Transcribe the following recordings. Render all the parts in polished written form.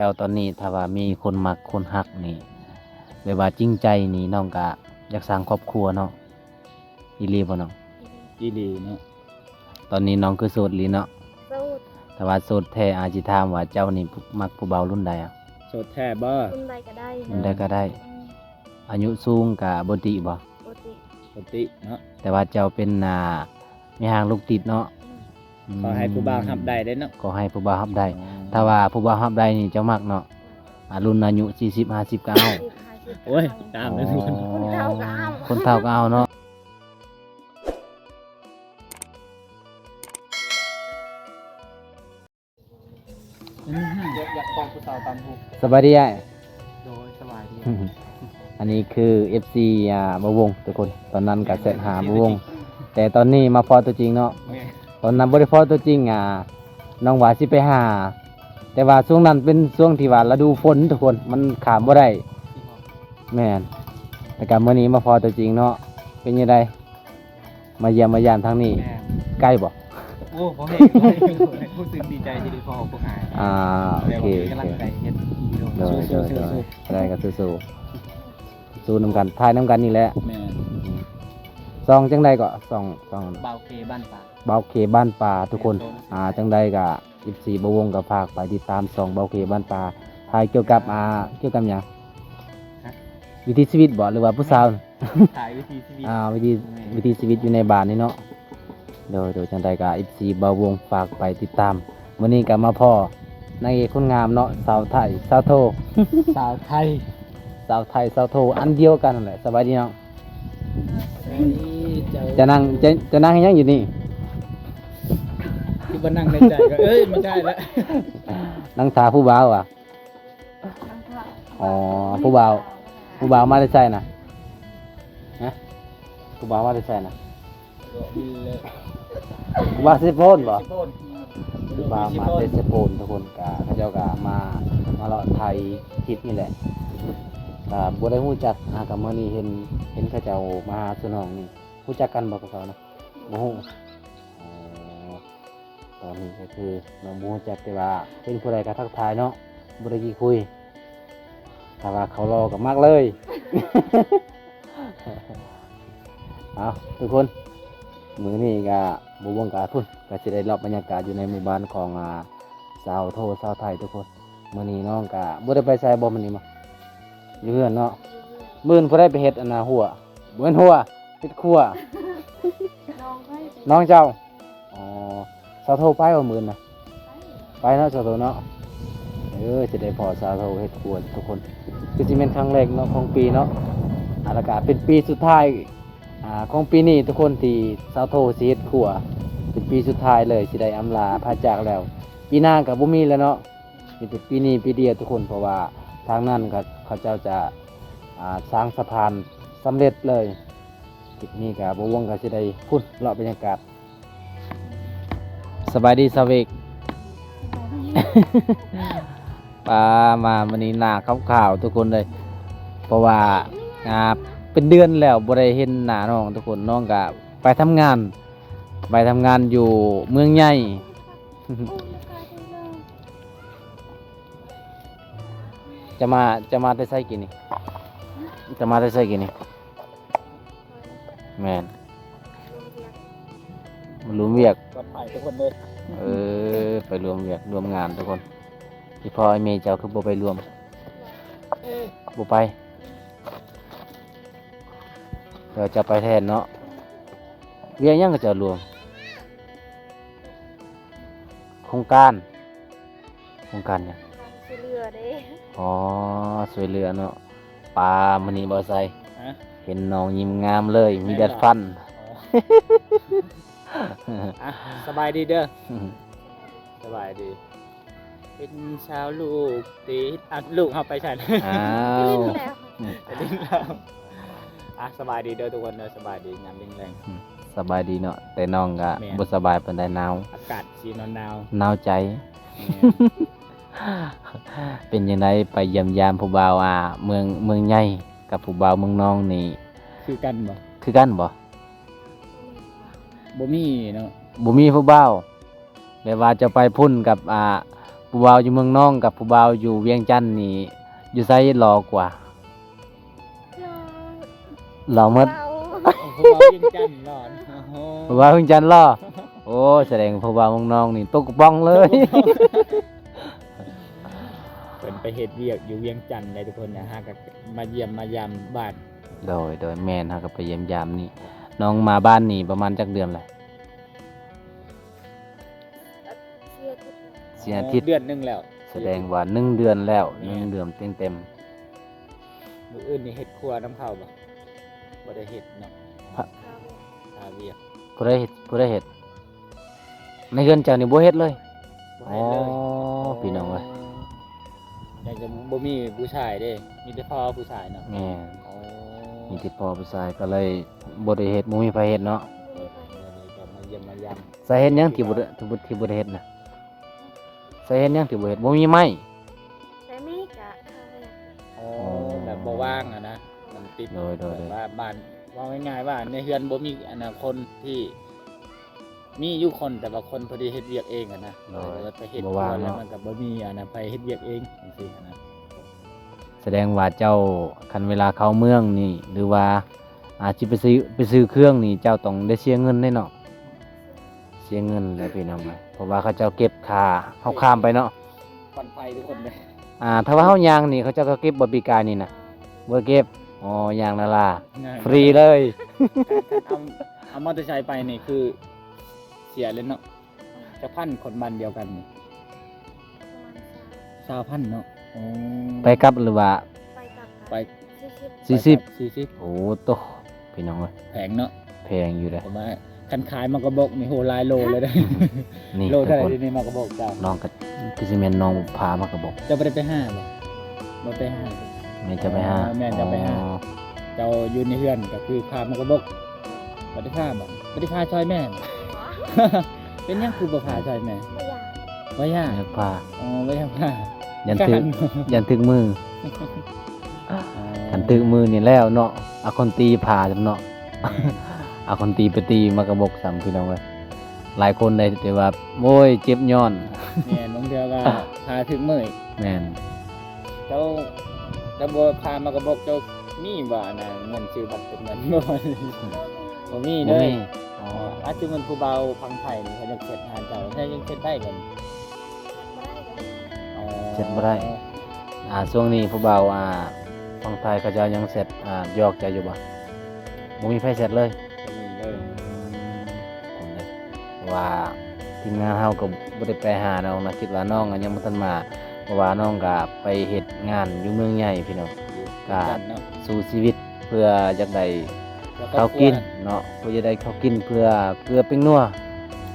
แล้วตอนนี้ถ้าว่ามีคนมักคนฮักนี่แบบว่าจริงใจนี่น้องก็อยากสร้างครอบครัวเนาะอีหลีบ่น้อง อีหลีเนาะ ตอนนี้น้องคือโสดอีหลีเนาะ สูตร ถ้าว่าโสดแท้อาจสิถามว่าเจ้านี่มักผู้เบารุ่นใดอ่ะ โสดแท้บ่ รุ่นใดก็ได้ รุ่นใดก็ได้ อายุสูงก็บ่ติบ่ ปกติ ปกติเนาะ แต่ว่าเจ้าเป็นแม่ห้างลูกติดเนาะ ขอให้ผู้บ่าวรับได้เด้เนาะ ก็ให้ผู้บ่าวรับได้ ถ้าว่าผู้บ่าวรับได้นี่เจ้ามักเนาะรุ่นอายุ40 50ก็เอา โอ้ยตามเลยทุกคน คนเฒ่าก็เอา คนเฒ่าก็เอาเนาะ อยากฟังผู้สาวตามผู้ สบายดีอ้าย โดยสบายดี อันนี้คือ FC บวงทุกคนตอนนั้นก็เสร็จหาบวงแต่ตอนนี้มาพอตัวจริงเนาะตอนนั้นบ่ได้พอตัวจริงน้องว่าสิไปหา แต่ว่าช่วงนั้นเป็นช่วงที่ว่าฤดูฝนทุกคนมันขามบ่ได้แม่นแต่ก็มื้อนี้มาพอตัวจริงเนาะเป็นยังไงมาเยี่ยมมายามทางนี้ใกล้บ่ โอ้ผมเห็นรู้สึกดีใจที่ได้พอพวกหาย โอเค กำลังใจเฮ็ด โดยได้ก็สู้ๆสู้นำกันทายนำกันนี่แหละ แม่ ซองจังใดก็ซอง เบาเคบ้านป่า เบาเคบ้านป่าทุกคนจังใดก็14บวงก็ฝากไปติดตามซองเบาเคบ้านป่าทายเกี่ยวกับเกี่ยวกับหยังวิถีชีวิตบ่หรือว่าผู้สาว ถ่ายวิธีชีวิต วิถีชีวิตอยู่ในบ้านนี่เนาะโดยจังใดก็14บวงฝากไปติดตามมื้อนี้ก็มาพ่อนางเอกคนงามเนาะสาวไทยสาวโท สาวไทย สาวไทยสาวโทอันเดียวกันนั่นแหละสบายดีเนาะ เจ้า จะนั่งให้ยังอยู่นี่ ที่บ้านนั่งในใจก็เอ้ยไม่ใช่แล้ว นั่งทาผู้บ่าวอ่ะ อ๋อผู้บ่าวมาได้ใช่นะฮะผู้บ่าวมาได้ใช่นะผู้บ่าวเซโปนบ่ผู้บ่าวมาได้เซโปนทุกคนกะเขาเจ้ากะมาเลาะไทยทิพนี่แหละบ่ได้ฮู้จักกับมื้อนี้เห็นเขาเจ้ามาหาสนองนี่ฮู้จักกันบ่กับเขานะบ่ฮู้อ๋อตอนนี้ก็คือน้องบ่ฮู้จักแต่ว่าเป็นผู้ใดก็ทักทายเนาะบ่ได้กี่คุยถ้าว่าเขารอก็มักเลย เอาทุกคนมื้อนี้ก็บ่วงกาพุ่นก็สิได้รอบบรรยากาศอยู่ในหมู่บ้านของสาวโทสาวไทยทุกคนมื้อนี้น้องก็บ่ได้ไปไสบ่มื้อนี้มาอยู่เฮือนเนาะมื้อนี้ผู้ใดไปเฮ็ดหัวบ่แม่นหัวเฮ็ดครัว น้องเจ้าอ๋อสาวโทไปบ่มื้อน่ะไปเนาะสาวโทเนาะจะได้พอสาวโทเฮ็ดครัวทุกคนคือสิเป็นครั้งแรกเนาะของปีเนาะแล้วก็เป็นปีสุดท้ายของปีนี้ทุกคนที่สาวโทสิเฮ็ดครัวเป็นปีสุดท้ายเลยสิได้อำลาพาจากแล้วปีหน้าก็บ่มีแล้วเนาะมีแต่ปีนี้ปีเดียวทุกคนเพราะว่าทางนั้นเขาเจ้าจะสร้างสะพานสำเร็จเลยคลิปนี้ก็บ่วงก็สิได้พูดเลาะบรรยากาศสบายดีสาวเวก ปลามาวันนี้หน้าขาวๆทุกคนเลยเพราะว่าเป็นเดือนแล้วบ่ได้เห็นหน้าน้องทุกคนน้องก็ไปทำงานอยู่เมืองใหญ่ จะมาได้ใส่กินนี่จะมาได้ใส่กินนี่แม่นมันรวมเวียก ก็ไปทุกคนเลย ไปรวมเวียกรวมงานทุกคนที่พ่อไอ้เมย์เจ้าคือบ่ไปรวมบ่ไปเดี๋ยวจะไปแทนเนาะเวียกยังก็จะรวมโครงการเนี่ย สิเหลือเด้ อ๋อสวยเหลือเนาะปลามันนี่บ่ใส่ ฮะ เห็นน้องยิ้มงามเลยมีแดดฟัน สบายดีเด้อสบายดีเป็นชาวลูกตีลูกเอาไปใช่ อ้า ลิ้ วน แล้ว จะดิ้นแล้วสบายดีเด้อทุกคนเด้อสบายดีงามแรง สบายดีเนาะแต่น้องก็ แม่น บ่สบายปานใดหนาว อากาศสีหนาว หนาวใจ เป็นยังไงไปเยี่ยมยามผู้บ่าวเมืองใหญ่กับผู้บ่าวเมืองน้องนี่ คือกันบ่ คือกันบ่ บ่มีเนาะ บ่มีผู้บ่าวแบบว่าจะไปพุ่นกับ ผู้บ่าวอยู่เมืองน้องกับผู้บ่าวอยู่เวียงจันทน์นี่อยู่ไสหล่อกว่าหล่อหมด เบา ผู้บ่าวเวียงจันทน์นอนโอ้โห ผู้บ่าวเวียงจันทน์หล่อโอ้แสดงผู้บ่าวเมืองน้องนี่ตกกระป๋องเลย เพิ่นไปเฮ็ดเวียกอยู่เวียงจันทน์ได้ทุกคนนะฮะก็มาเยี่ยมมายามบ้าน โดยแม่นเฮาก็ไปเยี่ยมยามนี่น้องมาบ้านนี่ประมาณจักเดือนแหละ เสียทิศเสียอาทิตย์ เดือนหนึงแล้ว แสดงว่า1เดือนแล้ว แม่น 1เดือนเต็ม มื้ออื่นนี่เฮ็ดครัวน้ำข้าวบ่บ่ได้เฮ็ดเนาะ เขา หาเวียก ๆผู้ใดเฮ็ดในเฮือนเจ้านี่บ่เฮ็ดเลย บ่ อ๋อ เฮ็ดเลย พี่น้องเอ้ย อยากจะบ่มีผู้ชายเด้มีแต่พ่อผู้ชายเนาะ แม่น อ๋อ มีแต่พ่อผู้ชายก็เลยบ่ได้เฮ็ดบ่มีไผเฮ็ดเนาะ ก็มาเยี่ยมมายาม สาเหตุหยังที่บ่ได้เฮ็ดน่ะสาเหตุหยังที่บ่เฮ็ดบ่มีไม้ แต่ไม่กะเขาอยาก อ๋อแบบบ่ว่างอะนะมันติด โดย แบบว่าบ้านว่าง่ายๆว่าในเฮือนบ่มีอนาคตที่มีอยู่คนแต่ว่าคนพอดีเฮ็ดเวียกเองอะนะแล้วไปเฮ็ดครัวแล้วมันก็บ่มีอะนะไปเฮ็ดเวียกเองจังซี่อะนะ แสดงว่าเจ้าคันเวลาเข้าเมืองนี่ หรือว่าอาจสิไปซื้อเครื่องนี่เจ้าต้องได้เสียเงินแน่เนาะเสียเงินแหล้วพี่น้องเอ้ยเพราะว่าเขาเจ้าเก็บค่าเฮาข้ามไปเนาะ ควันไฟทุกคนเลย ถ้าว่าเฮายางนี่เขาเจ้าก็เก็บบ่ปีกายนี่น่ะบ่เก็บอ๋อยางนาลา ง่าย ฟรีเลย เอามอเตอร์ไซค์ไปนี่คือเสียเลยเนาะจะพันคนบันเดียวกันนี่ ประมาณ20,000เนาะอ๋อ ไปกลับหรือว่า ไปกลับ ไป 40 40 โอ้โตพี่น้องเอ้ย แพงเนาะ แพงอยู่เด้อ ผมว่าคันขายมากระบอกนี่โหหลายโลเลยได้ นี่ โล ทุก เท่าไหร่ คน ที่นี่มากระบอกเจ้า น้องก็คือสิแม่นน้องพามากระบอก เจ้าบ่ได้ไปห้าบ่บ่ไปห้า แม่นจะไปหา แม่นจะไปหา อ๋อ เจ้าอยู่ในเฮือนก็คือพามากระบอกบ่ได้พาบ่บ่ได้พาช่วยแม่บ่ เป็นหยังคือบ่พาช่วยแม่ ไม่อยาก บ่ย่า อยากพา อ๋อบ่อยากพา ยันถึก การ ยันถึกมือ อ๋อ คันถึกมือนี่แล้วเนาะเอาคนตีพาจำเนาะ เอาคนตีไปตีมากระบอกซ้ำพี่น้องเว้ยหลายคนได้แต่ว่าโอ้ยเจ็บย้อน แม่นบางเทื่อก็พาถึงมื้อ แม่น เจ้าจะบ่พามากระบอกเจ้ามีบ่อันน่ะเงินซื้อบัตรเป็นเงินบ่บ่มี บ่ เด้ มี อ๋ออาจจะมันผู้เบาพังไทยนี่เขาจะเก็บหาเจ้าถ้ายังเก็บได้กัน ไม่ได้เลย อ๋อ เสร็จบ่ได้ช่วงนี้ผู้บ่าวฝั่งไทยเขาเจะยังเสร็จยอกใจอยู่บ่บ่มีไผเสร็จเลย จะมีเลย ผมเลยว่าทีมงานเฮาก็บ่ได้ไปหาน้องนะคิดว่าน้องอะยังบ่ทันมาเพราะว่าน้องก็ไปเฮ็ดงานอยู่เมืองใหญ่พี่น้อง ก็ กันเนาะ สู้ชีวิตเพื่ออยากได้ แล้ว ข้าวกินเนาะเพื่อจะได้ข้าวกินเพื่อเกลือเป็นนัว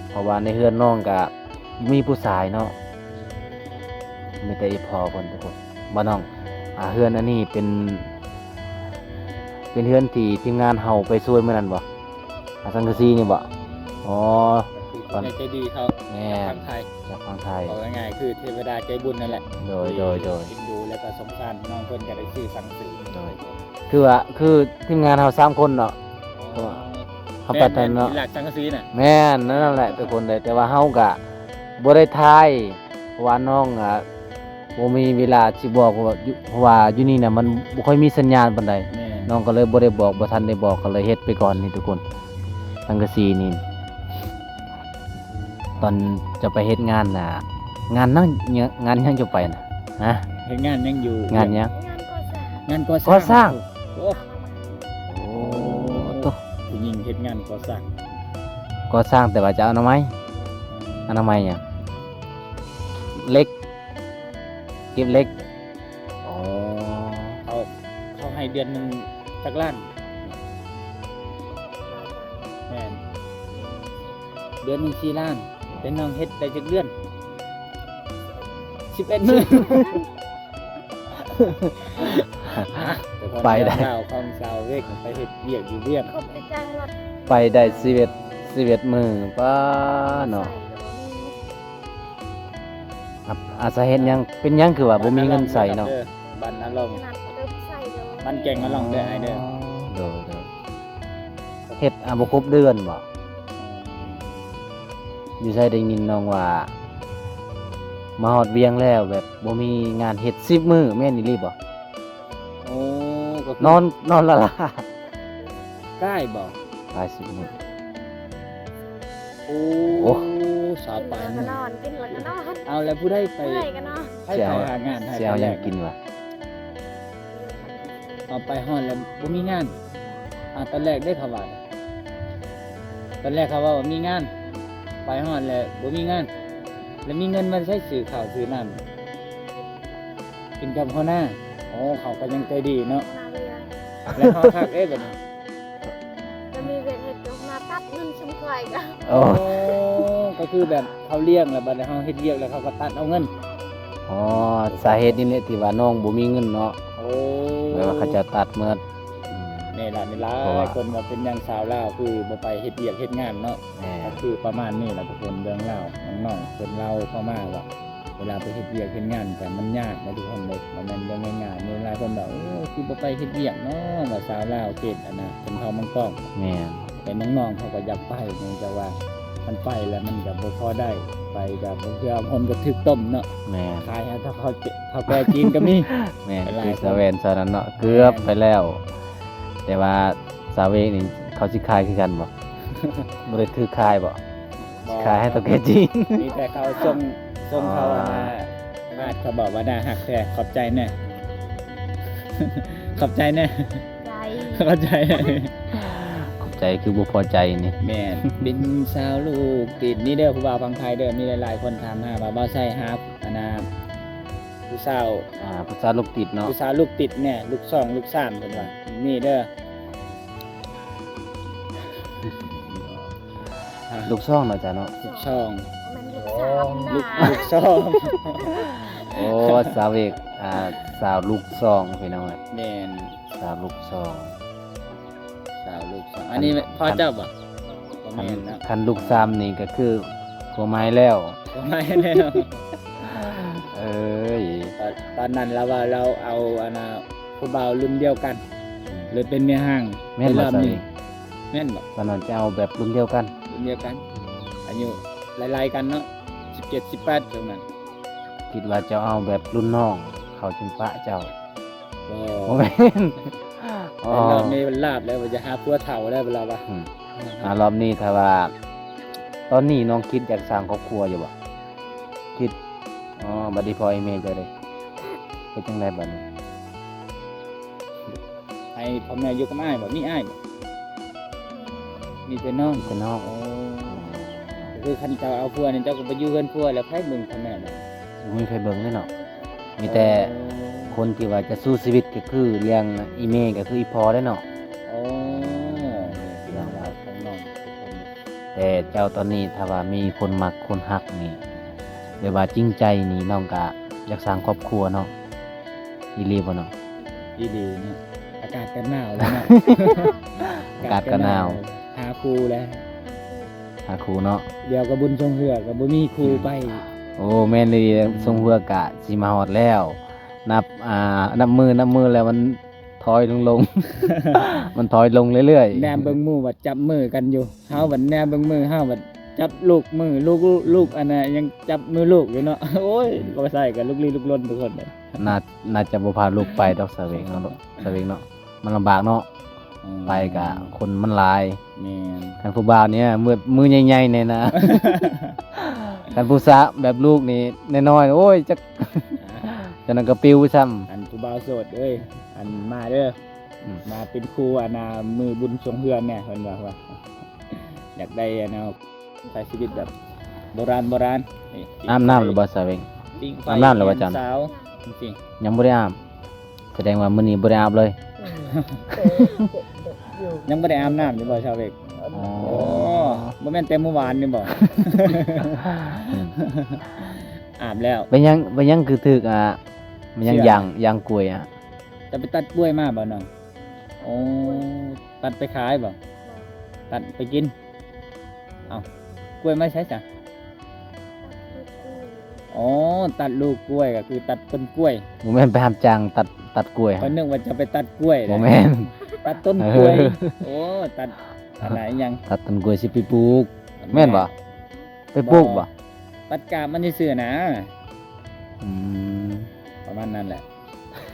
เพราะว่าในเฮือนน้องก็มีผู้ชายเนาะมีแต่อีพ่อคนทุกคนบ่น้องเฮือนอันนี้เป็นเฮือนที่ทีมงานเฮาไปช่วยมื้อนั้นบ่สังกะสีนี่บ่อ๋อ คือคนใจดีเขา แม่ ทางไทย จากฝั่งไทย บอกง่ายๆคือเทวดาใจบุญนั่นแหละ โดย กินดูแล้วก็สงสารน้องเพิ่นก็ได้ชื่อสังสือ คือทีมงานเฮา3คนเนาะ เขาไปแต่เนาะ หลักสังกะสีน่ะ แม่นนั่นแหละทุกคนเลยแต่ว่าเฮาก็บ่ได้ทายเพราะว่าน้องบ่มีเวลาสิบอกว่าเพราะว่าอยู่นี่น่ะมันบ่ค่อยมีสัญญาณปานใด แม่ น้องก็เลยบ่ได้บอกบ่ทันได้บอกก็เลยเฮ็ดไปก่อนนี่ทุกคนสังกะสีนี่ตอนจะไปเฮ็ดงานน่ะงานนั่งงานยังจะไปน่ะฮะ เฮ็ดงานยังอยู่ งานยัง งานก่อสร้าง งานก่อสร้าง ก่อสร้าง โอ้ โอ้ต ผู้หญิงเฮ็ดงานก่อสร้าง ก่อสร้างแต่ว่าจะเอาอนามัยหยังเล็กเก็บเล็กอ๋อ เขาให้เดือนหนึงจักล้านแม่นเดือนหนึง4ล้านเป็นน้องเฮ็ดได้จักเดือน11มื้อ ไปได้ สาวของสาวเวกไปเฮ็ดเวียกอยู่เวียง เขาไปจ้างรถ ไปได้11มื้อป้าเนาะอาสาเหตุหยังเป็นหยังคือว่าบ่มีเงินใส่เนาะ บ้านนาลอง ขนาดเติมใส่เลย บ้านแก่งนาลองเด้อไอ้เด้อ เด้อเฮ็ดบ่ครบเดือนบ่อยู่ใส่ได้ยินน้องว่า มาฮอดเวียงแล้วแบบบ่มีงานเฮ็ด10มื้อแม่นอีหลีบ่ โอ้ก็คือน อนละล่ะ ใกล้บ่ หลาย10มื้อ โอ้ โอ้ สาว กิน ปาน แล้วก็ นี่ นอนกินแล้วก็นอน เอาแล้วผู้ใดไป เมื่อยก็นอน ให้ สิ ไป เอา หางานให้ สิเอา ไป ห แล ยัง ก กินวะ เอาไปฮอดแล้วบ่มีงานตอนแรกได้เขาว่าตอนแรกเขาว่ามีงาน ไปฮอดแล้วบ่มีงาน แล้วมีเงินมาใช้ซื้อข้าวซื้อน้ำกินกับพ่อหน้าโอ้เขาก็ยังใจดีเนาะ มาเรียน แล้วเขาคักบัดนี้ จะมีเวทเฮ็ดยกมาตัดเงินชุมข่อยก็ โอ้ ก็คือแบบเขาเลี้ยงแล้วบัดนี้เขาเฮ็ดเวียกแล้วเขาก็ตัดเอาเงิน อ๋อสาเหตุนี่แหละที่ว่าน้องบ่มีเงินเนาะ โอ้ แปลว่าเขาจะตัดเมื่อ นี่ล่ะนี่ล่ะ เพราะว่า คนมาเป็นอย่างสาวลาวคือบ่ไปเฮ็ดเวียกเฮ็ดงานเนาะ แหม่ ก็คือประมาณนี้แหละทุกคนเรื่องเล่าน้องๆเพิ่นเล่าเข้ามาว่าเวลาไปเฮ็ดเวียกเฮ็ดงานแต่มันยากนะทุกคนเลยมันเป็นเรื่องง่ายๆมีหลายคนบอกคือบ่ไปเฮ็ดเวียกเนาะว่าสาวลาวเขตอันน่ะเป็นเขามังกร แม่น แต่น้องๆเขาก็อยากไปเนื่องจากว่ามันไปแล้วมันก็บ่พอได้ไปกับบางเทื่อคนก็ถึกต้มเนาะ แม่น ขายให้เขาแก่จีนก็มี แม่น หลาย คือ คน สาเวนซะนั้นเนาะเกือบไปแล้ว แต่ว่าสาเวนี่เขาสิขายคือกันบ่ บ่ได้ถือขายบ่ขายให้ตะแกจีน มีแต่เขาส่งเขาอะนะอาจเขาบอกว่าน่าหักแท้ขอบใจแน่ ขอบใจแน่ ใจ เข้าใจ ขอบใจคือบ่พอใจนี่ แม่นบินสาวลูกติดนี่เด้อผู้บ่าวฟังไทยเด้อมีหลายๆคนถามหาว่าบ่ใช่ครับอันน่ะผู้สาว ภาษาลูกติดเนาะ ผู้สาวลูกติดเนี่ยลูกสองลูกสามเพิ่นว่านี่เด้อ ลูกซ่องเนาะจ้ะเนาะ ลูกช่อง มันลูกสาวห ลูก น้า ลูกช่อง โอ้สาวเอกสาวลูกซ่องพี่น้องเอ้ย แม่น สาวลูกซ่อง สาวลูกช่องอันนี้พ่อเจ้าบ่บ่ คัน แม่นนะ คันลูกซ้ำนี่ก็คือหัวไม้แล้ว บ่ไม่แล้ว เอ้ย ตอนนั้นเราว่าเราเอาอันน่ะผู้บ่าวรุ่นเดียวกันเลยเป็นเมียห้าง แม่นบ่ รอบ สาว นี้ เอก แม่นบ่ ตอนนั้นจะเอาแบบรุ่นเดียวกัน รุ่นเดียวกันอายุไล่ๆกันเนาะ17 18ตรงนั้น คิดว่าจะเอาแบบรุ่นน้อง เขาจึงปะเจ้า บ่ โอ้แม่นอ๋อ แต่รอบนี้มันลาบแล้วว่าจะหาผัวเฒ่าแล้วเวลาว่า รอบนี้ถ้าว่า ตอนนี้น้องคิดอยากสร้างครอบครัวอยู่บ่คิดอ๋อบัดนี้พอไอ้แม่จะได้เฮ็ดจังไดบัดนี้ ให้พ่อแม่อยู่กับอ้ายบ่มีอ้ายบ่มีแต่น้อง เป็นน้อง โอ้ก็คือคันเจ้าเอาผัวนี่เจ้าก็ไปอยู่เฮือนผัวแล้วไผเบิ่งพ่อแม่บ่ บ่มีใครเบิ่งเลยเนาะมีแต่คนที่ว่าจะสู้ชีวิตก็คือเลี้ยงอีแม่ก็คืออีพ่อได้เนาะ โอ้เรื่องราวของน้องทุกคน แต่เจ้าตอนนี้ถ้าว่ามีคนมักคนฮักนี่หรือว่าจริงใจนี่น้องก็อยากสร้างครอบครัวเนาะอีหลีบ่เนาะ ดีๆเนาะอากาศก็หนาวแล้วเนาะ อากาศก็หนาว หาครูแล้ว หาครูเนาะ เดี๋ยวก็บุญทรงเหือก็บ่มีครูไป โอ้แม่นเลยทรงเฮือกะสิมาฮอดแล้ว นับมือแล้วมันถอยลง มันถอยลงเรื่อยๆ แนมเบิ่งหมู่ว่าจับมือกันอยู่เฮาบัดแนมเบิ่งมือเฮาบัดจับลูกมือลูกอันน่ะยังจับมือลูกอยู่เนาะ โอ้ยบ่ใส่กันลูกลี้ลูกลนทุกคนเลย น่าจะบ่พาลูกไปดอกสะเวงเนาะลูกสะเวงเนาะมันลำบากเนาะไปกะคนมันหลาย แม่น คันผู้บ่าวเนี่ยมือใหญ่ๆเนี่ยนะ คันผู้สาวแบบลูกนี่น้อยๆโอ้ยจัก จังนั้นก็ปิวซ้ำ อันผู้บ่าวโสดเอ้ยอันมาเด้ออ ม มาเป็นครูอันน่ะมือบุญทรงเฮือนเนี่ยเพิ่นว่าอยากได้อันน่ะใช้ชีวิตแบบโบราณนี่ อาบน้ำหรือบ่สะเวง ปิ้งไฟ อาบน้ำหรือว่าจัน สาวจริง ยังบ่ได้อาบแสดงว่ามื้อนี้บ่ได้อาบเลย ๆยังบ่ได้อาบน้ำอยู่บ่ชาวเวก อ๋อ โอ้บ่แม่นแต่เมื่อวานนี่บ่ อาบแล้ว เป็นยังคือถึกมันยัง เชื่อ ยางกล้วยอ่ะ จะไปตัดกล้วยมาบ่น้องโอ้ตัดไปขายบ่ตัดไปกินเอ้ากล้วยไม่ใช่จ้ะอ๋อตัดลูกกล้วยก็คือตัดต้นกล้วย บ่แม่นไปหามจ้างตัดกล้วย เขานึกว่าจะไปตัดกล้วย บ่แม่น ตัดต้นกล้วย เออ โอ้ตัดอะไรยัง ตัดต้นกล้วยสิไปปลูก แม่นบ่ไปปลูกบ่ ตัดกาบมันซื่อๆนะ อืม ประมาณนั้นแหละ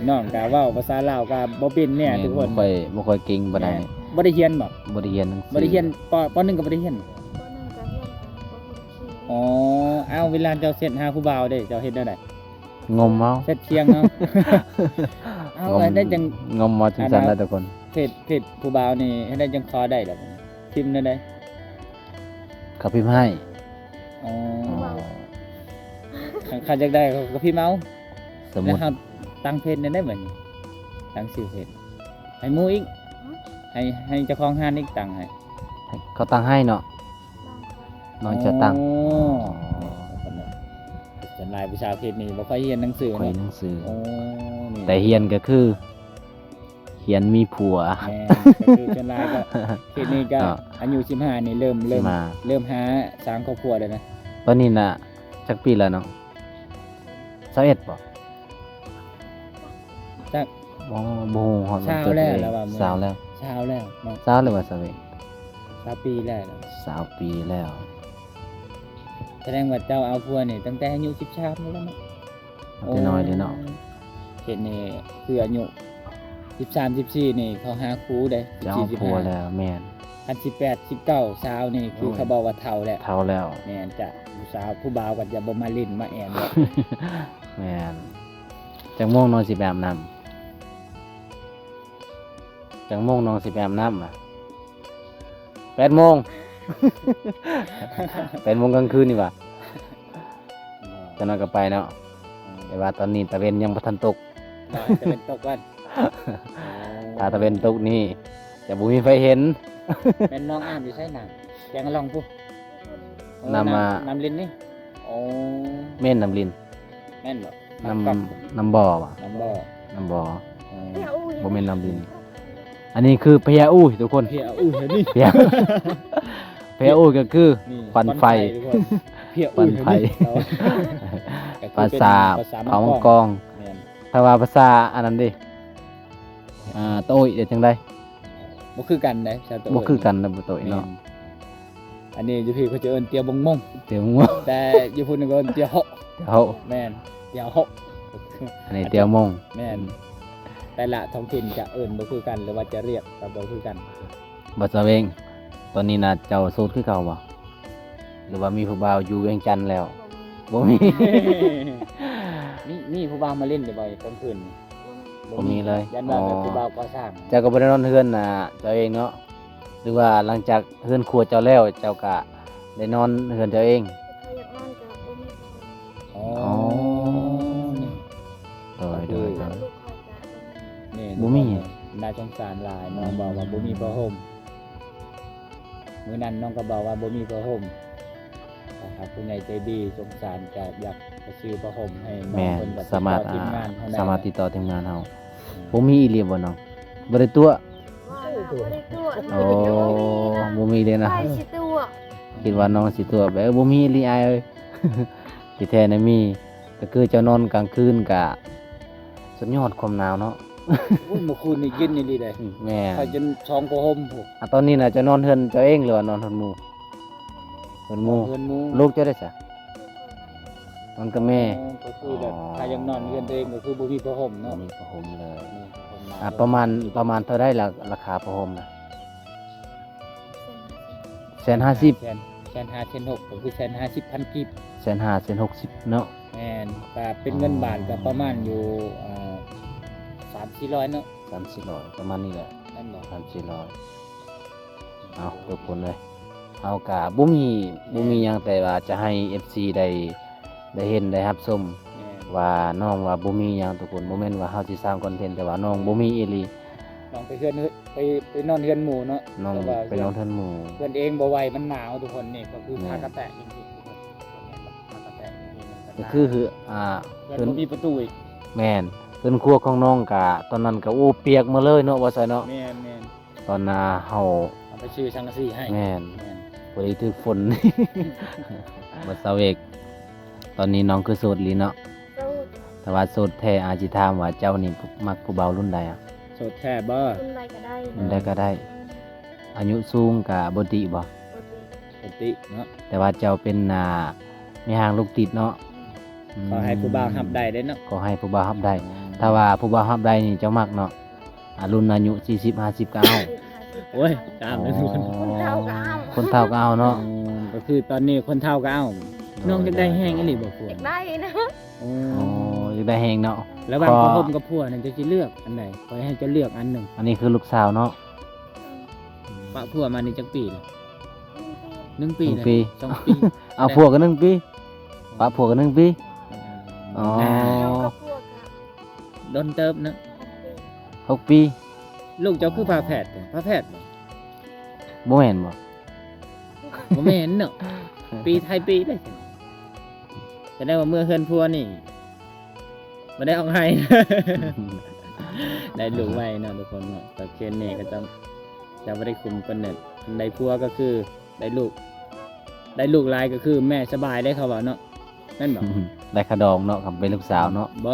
น้องก็เว้าภาษาลาวก็บ่เป็นเนี่ยทุกคน บ่ค่อยเก่งปานใด บ่ได้เรียนบ่ บ่ได้เรียนหนังสือ บ่ได้เรียนป .1 ก็บ่ได้เรียน บ่นึงก็เฮียนกันบ่ฮู้ชื่อ อ๋อเอาเวลาเจ้าเสร็จหาผู้บ่าวเด้เจ้าเฮ็ดได้ได งมเอา เสร็จเที่ยงเอาเอาให้ได้จัง งมเอาจังซั่นแล้วทุกคน เพจผู้บ่าวนี่ให้ได้จังคอได้ดอกพิมพ์ได้ได้ เขาพิมพ์ให้ อ๋อ อ๋อ ใครอยากได้ก็พิมพ์เอา สม แล้ มุ ว ติ ครับตั้งเพจได้เหมือนตั้งชื่อเพจให้หมู่อีกให้เจ้าของห้านอีกตั้งให้ เขาตั้งให้เนาะ บางคน น้องจะตั้ง อ๋อส่วนหลายวิชาเพจนี่บ่ค่อยเรียนหนังสือ ค่อย เนาะ หนังสือ โอ้นี่ แต่เฮียนก็คือเฮียนมีผัว แม่ก็คือส่วนหลายก็เพจนี้ก็ เนาะ อายุ15นี่เริ่ม สิมา เริ่มหาสร้างครอบครัวแล้วนะ ตอนนี้น่ะจักปีแล้วเนาะ21บ่ จัก บ่ฮู้ฮอด เช้าแล้วแล้วว่ามื้อ สาวแล้ว เช้าแล้วเนาะ สาวเลยว่า21 เช้าปีแล้ว สาวปีแล้ว แสดงว่าเจ้าเอาผัวนี่ตั้งแต่อายุ13แล้วเนาะ เอาแต่น้อยเด้เนาะ เห็นนี่คืออายุ13 14นี่เขาหาครูได้ จะเอาผัวแล้วแม่น อัน18 19สาวนี่คือเขาบอกว่าเฒ่าแล้ว เท่าแล้ว แม่นจะผู้สาวผู้บ่าวก็จะบ่มาเล่นมาแอนแล้ว แม่นจังโมงนอนสิไปอาบน้ำจังโมงนอนสิไปอาบน้ำอ่ะ8 โมง 8 โมงกลางคืนนี่ว่ะจะนอนก็ไปเนาะแต่ว่าตอนนี้ตะเวนยังบ่ทันตก จะเป็นตกวัน ถ้าตะเวนตกนี่จะบ่มีไฟเห็น แม่นน้องอ้ามอยู่ใช่น้ำแกงลองปุ๊ น้ำมา น้ำลิ้นนี่โอ้ แม่นน้ำลิน แม่นบ่ น้ ก๊อก ำน้ำบ่อว่ะ น้ำบ่อ น้ำบ่อ อ๋อ เฮียอู้ บ่แม่นน้ำลิน อันนี้คือพญาอู้ทุกคน เพียอู้เห็นนี่ พญา พญาอู้ก็คือ นี่ ควันไฟ ทุกคนเพีย ควั อู้ น เห็น ไฟ นี่เราก็คือ ภา เป็น ษา ภาษา เผามัง ก ก ร อง แม่น ถ้าว่าภาษาอันนั้นดิโต้ยเดี๋ยวจังได๋ บ่คือกันเด้ชาวตะ บ่คือกันนะบ่โต้ย แม่ เนาะ นอันนี้อยู่พี่เขาจะเอิ้นเตียวบงมง เตียวงัว แต่อยู่พุ่นก็เอิ้นเตียวเหาะ เตียว แม่นเตียวเหาะ อันนี้เตียวมง แม่นแต่ละท้องถิ่นจะเอิ้นบ่คือกันหรือว่าจะเรียกก็บ่คือกัน บ่ซะเวงตอนนี้น่ะเจ้าโสดคือเก่าบ่หรือว่ามีผู้บ่าวอยู่เวียงจันทน์แล้วบ่มี นี่ผู้บ่าวมาเล่นบ่อยกลางคืน บ่มีเลย ยันว่า อ๋อ แบบผู้บ่าวก่อสร้าง เจ้าก็บ่ได้นอนเฮือนน่ะเจ้าเองเนาะหรือว่าหลังจากเฮือนครัวเจ้าแล้วเจ้าก็ได้นอนเฮือนเจ้าเอง ใครอยากนอนกับบ่มีคน อ๋อ โดยโดยโดย ลูกคอยกับ นี่ บ่มี น่าสงสารหลายน้องบอกว่าบ่มีผ้าห่มมื้อนั้นน้องก็บอกว่าบ่มีผ้าห่มถ้าผู้ใหญ่ใจดีสงสารก็อยากจะซื้อผ้าห่มให้น้อง แม่น เพิ่นก็ สามารถ ติดต่อทีมงานเฮาได้ สามารถติดต่อทีมงานเฮาบ่มีอีหลีบ่น้องบ่ได้ตัว ว่าบ่ได้ตัว โอ้บ่มีเลยนะ ไปสิตัว คิดว่าน้องสิตัวแบบบ่มีอีหลีอายเอ้ย ที่แท้น่ะมีก็คือเจ้านอนกลางคืนก็สุดยอดความหนาวเนาะ อุ้ยเมื่อคืนนี่เย็นนี่ดีเลย แม่น เขาจนช่องผ้าห่มพวก ตอนนี้น่ะจะนอนเฮือนเจ้าเองหรือว่านอนเฮือนหมู่เฮือนหมู่ เพื่อนหมู่ ลูกเจ้าได้ซะนอนกับแม่ อ๋อก็คือแบบถ้ายังนอนเรือนตัวเองก็คือบ่มีผ้าห่ม บ่ เนาะ มีผ้าห่มเลย นี่ผ้าห่มหนาว ประมาณเท่าได้ล่ะราคาผ้าห่มน่ะ150 แสนห้าแสนหกก็คือ150,000กีบ 150 160เนาะ แม่นก็เป็นเงินบาทก็ประมาณอยู่3-400เนาะ 3-400ประมาณนี้แหละ นั่นบ่ 3-400เอาทุกคนเลยเอากะบ่มีหยังแต่ว่าจะให้ FC ได้เห็นได้รับชม แม่น ว่าน้องว่าบ่มีหยังทุกคนบ่แม่นว่าเฮาสิสร้างคอนเทนต์แต่ว่าน้องบ่มีอีหลี น้องไปเฮือนไปนอนเฮือนหมู่เนาะ น้อง แต่ว่า ไปนอนเทินหมู่ เฮือนเองบ่ไหวมันหนาวทุกคนนี่ก็คือ แม่ พากระแตะจริงๆทุกคนพากระแตะจริงๆมันหนาว ก็คือเฮือน เพิ่น บ่มีประตูอีก แม่นเพิ่นครัวของน้องกะตอนนั้นก็โอ้เปียกมาเลยเนาะว่าซั่นเนาะ แม่นแม่น ตอนน่ะเฮา เอาไปชื่อสังกะสีให้ แม่น แม่น บ่ได้ถือฝน บ่เซาเอกตอนนี้น้องคือโสดอีหลีเนาะ สู้ แต่ว่าโสดแท้อาจสิถามว่าเจ้านี่มักผู้เบารุ่นใดอ่ะ โสดแท้บ่ คนใดก็ได้ รุ่นใดก็ได้ อายุสูงกะบ่ติบ่ ปกติ ปกติเนาะ แต่ว่าเจ้าเป็นมีหางลูกติดเนาะ ขอให้ผู้บ่าวรับได้เด้อเนาะ ขอให้ผู้บ่าวรับได้ ถ้าว่าผู้บ่าวรับได้นี่เจ้ามักเนาะรุ่นอายุ40 50ก็เอา โอ้ยตามเลยทุกคน คนเฒ่าก็เอา คนเฒ่าก็เอาเนาะ ก็คือตอนนี้คนเฒ่าก็เอาน้องจะได้แห้งอีหลีบ่ผัว อยากได้นะ โอ้ อ๋ออยากได้แฮงเนาะ แล้วบาง ก็ พอผมกับผัวนั่นจะสิเลือกอันใดขอให้เจะเลือกอันหนึง อันนี้คือลูกสาวเนาะ ปะผัวมานี่จักปีเลย1 ปี หนึ่ง เลย ปี 2 ปี เอาผัวกัน1 ปีปะผัวกัน1 ปี อ๋อ ก็พวกกับ โดนเติบเนาะ 6 ปี ลูกเจ้าคือพาแพทย์แต่พาแพทย์บ่ บ่แม่นบ่ บ่แม่นเนาะปีไทยปีได้สิจะได้ว่าเมื่อเฮือนผัวนี่บ่ได้เอาให้ ได้ลูกไว้เนาะทุกคนเนาะแต่เคนนี่ก็จะบ่ได้คุมกำเนิดได้ผัวก็คือได้ลูกหลายก็คือแม่สบายได้เขาว่าเนาะแม่นบ่ ได้ขะดองเนาะครับเป็นลูกสาวเนาะ บ่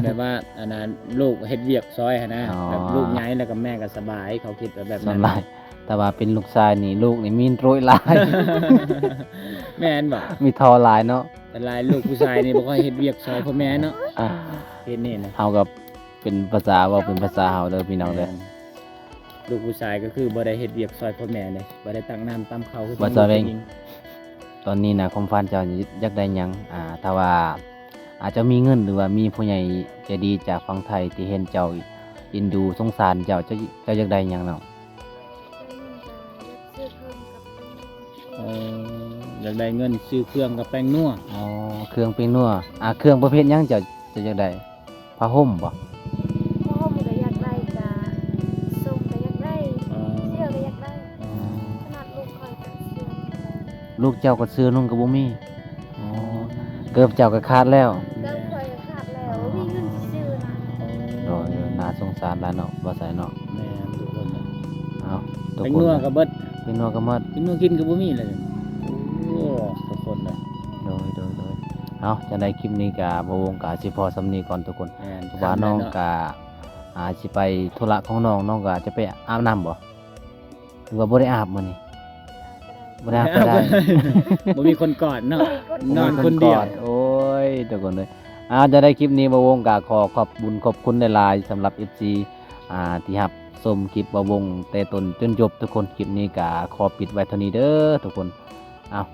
แบบว่าอันนั้นลูกเฮ็ดเวียกซอยหั่นนะ อ๋อ แบบลูกใหญ่แล้วก็แม่ก็สบายเขาคิดว่าแบบ ส่ว นั้น น หลายแต่ว่าเป็นลูกชายนี่ลูกนี่มีโรยหลาย แม่นบ่ มีทอหลายเนาะ แต่หลายลูกผู้ชายนี่บ่ค่อยเฮ็ดเวียกซอยพ่อแม่เนาะ อ่ะ เฮ็ดนี่นะ เฮากับเป็นภาษาเว่าเป็นภาษาเฮาเด้อพี่น้องเด้อ ลูกผู้ชายก็คือบ่ได้เฮ็ดเวียกซอยพ่อแม่เลยบ่ได้ตักน้ำตำข้าวคือ บ่ซอยเอง ตอนนี้นะความฝันเจ้าอยากได้หยังถ้าว่าอาจจะมีเงินหรือว่ามีผู้ใหญ่ใจดีจากฝั่งไทยที่เห็นเจ้าอินดูสงสารเจ้าอยากได้หยังเนาะ เอออยากได้เงินซื้อเครื่องกับแป้งนัว อ๋อเครื่องเป็นนัวเครื่องประเภทหยังเจ้าอยากได้ผ้าห่มบ่ พ่อมันก็อยากได้กะส่งก็อยากได้ เออ เสื้อก็อยากได้ เออ ขนาดลูกคอยกันเสื้อ ลูกเจ้าก็ซื้อนุ่งก็บ่มีอ๋อเกือบเจ้าก็ขาดแล้ว เกินคอยก็ขาดแล้วมีเงินสิซื้อนะ โดยน่าสงสารหลายเนาะบ่ใส่เนาะ แม่นทุกคนน่ะ เอาทุก แป้ง คน นัวก็เบิด เป็นนัวก็หมด แป้งนัวกินก็บ่มีเลยโอ้ทุกคนน่ะ โดยเอาจังได๋คลิปนี้ก็บ่วงก็สิพอสำนี้ก่อนทุกคน แม่น ว่าน้องก็สิไปธุระของน้องก็จะไปอาบน้ำบ่หรือว่าบ่ได้อาบมื้อนี้บ่ได้อาบก็ได้ บ่มีคนกอดเนาะ มี นอนคนเดียว โอ้ยทุกคนเลยจะได้คลิปนี้บ่วงก็ขอขอบบุญขอบคุณหลายๆสำหรับ FC ที่รับชมคลิปบ่วงแต่ต้นจนจบทุกคนคลิปนี้ก็ขอปิดไว้เท่านี้เด้อทุกคน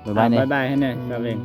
บ๊ายบายเนี่ย บ๊ายบายให้แน่ครับเอง